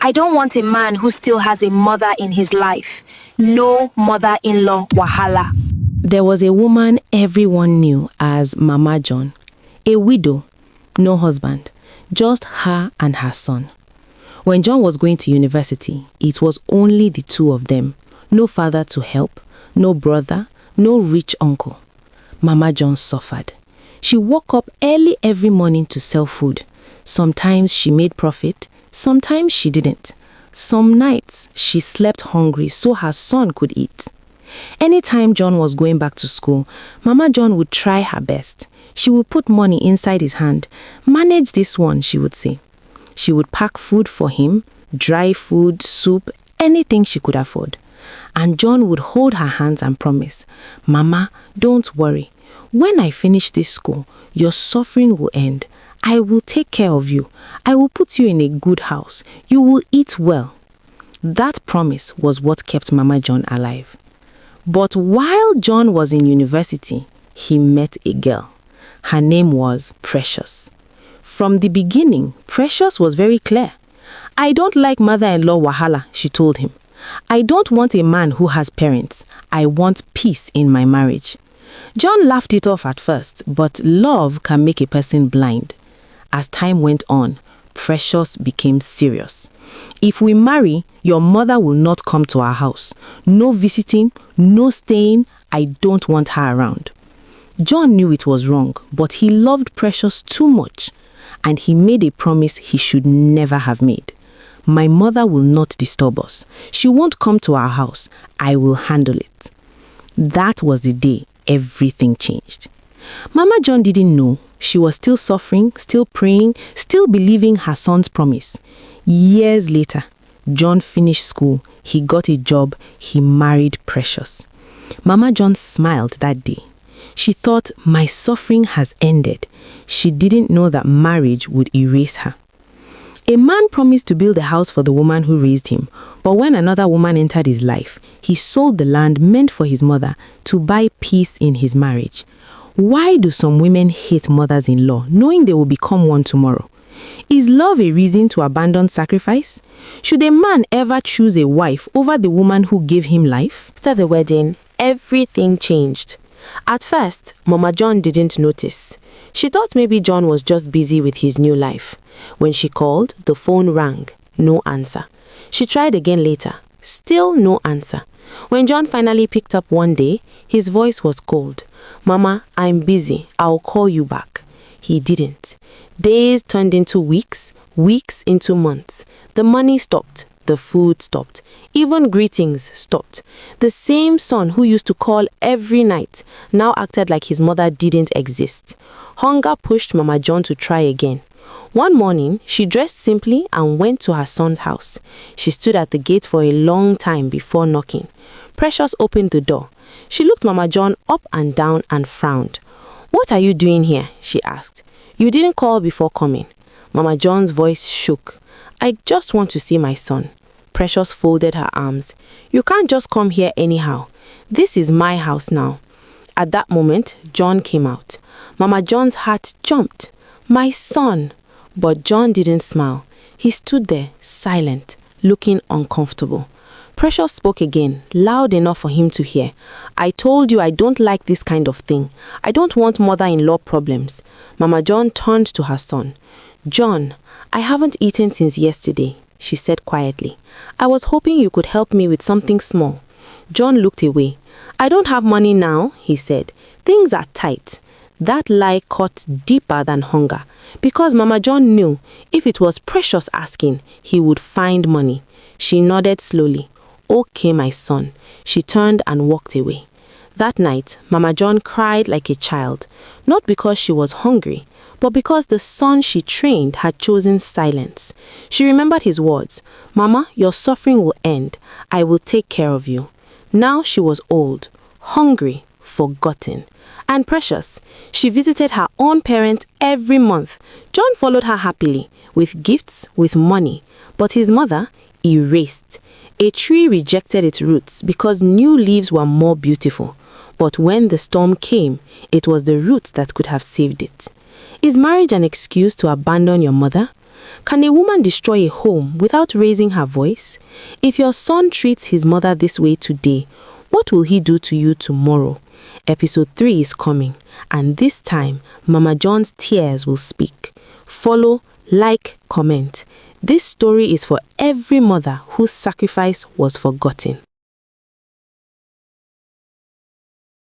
I don't want a man who still has a mother in his life. No mother-in-law wahala. There was a woman everyone knew as Mama John. A widow, no husband, just her and her son. When John was going to university, it was only the two of them. No father to help, no brother, no rich uncle. Mama John suffered. She woke up early every morning to sell food. Sometimes she made profit, sometimes she didn't. Some nights she slept hungry so her son could eat. Anytime John was going back to school, Mama John would try her best. She would put money inside his hand. Manage this one, she would say. She would pack food for him, dry food, soup, anything she could afford. And John would hold her hands and promise, Mama, don't worry. When I finish this school, your suffering will end. I will take care of you. I will put you in a good house. You will eat well. That promise was what kept Mama John alive. But while John was in university, he met a girl. Her name was Precious. From the beginning, Precious was very clear. I don't like mother-in-law wahala, she told him. I don't want a man who has parents. I want peace in my marriage. John laughed it off at first, but love can make a person blind. As time went on, Precious became serious. If we marry, your mother will not come to our house. No visiting, no staying. I don't want her around. John knew it was wrong, but he loved Precious too much, and he made a promise he should never have made. My mother will not disturb us. She won't come to our house. I will handle it. That was the day everything changed. Mama John didn't know. She was still suffering, still praying, still believing her son's promise. Years later, John finished school. He got a job. He married Precious. Mama John smiled that day. She thought, my suffering has ended. She didn't know that marriage would erase her. A man promised to build a house for the woman who raised him, but when another woman entered his life, he sold the land meant for his mother to buy peace in his marriage. Why do some women hate mothers-in-law, knowing they will become one tomorrow? Is love a reason to abandon sacrifice? Should a man ever choose a wife over the woman who gave him life? After the wedding, everything changed. At first, Mama John didn't notice. She thought maybe John was just busy with his new life. When she called, the phone rang. No answer. She tried again later. Still no answer. When John finally picked up one day, his voice was cold. Mama, I'm busy. I'll call you back. He didn't. Days turned into weeks, weeks into months. The money stopped. The food stopped. Even greetings stopped. The same son who used to call every night now acted like his mother didn't exist. Hunger pushed Mama John to try again. One morning, she dressed simply and went to her son's house. She stood at the gate for a long time before knocking. Precious opened the door. She looked Mama John up and down and frowned. "What are you doing here?" she asked. "You didn't call before coming." Mama John's voice shook. "I just want to see my son." Precious folded her arms. "You can't just come here anyhow. This is my house now." At that moment, John came out. Mama John's heart jumped. "My son!" But John didn't smile. He stood there, silent, looking uncomfortable. Precious spoke again, loud enough for him to hear. "I told you I don't like this kind of thing. I don't want mother-in-law problems." Mama John turned to her son. "John, I haven't eaten since yesterday," she said quietly. "I was hoping you could help me with something small." John looked away. "I don't have money now," he said. "Things are tight." That lie cut deeper than hunger, because Mama John knew if it was Precious asking, he would find money. She nodded slowly. "Okay, my son." She turned and walked away. That night, Mama John cried like a child, not because she was hungry, but because the son she trained had chosen silence. She remembered his words, "Mama, your suffering will end. I will take care of you." Now she was old, hungry, forgotten, and Precious. She visited her own parents every month. John followed her happily, with gifts, with money, but his mother erased. A tree rejected its roots because new leaves were more beautiful. But when the storm came, it was the roots that could have saved it. Is marriage an excuse to abandon your mother? Can a woman destroy a home without raising her voice? If your son treats his mother this way today, what will he do to you tomorrow? Episode 3 is coming, and this time, Mama John's tears will speak. Follow, like, comment. This story is for every mother whose sacrifice was forgotten.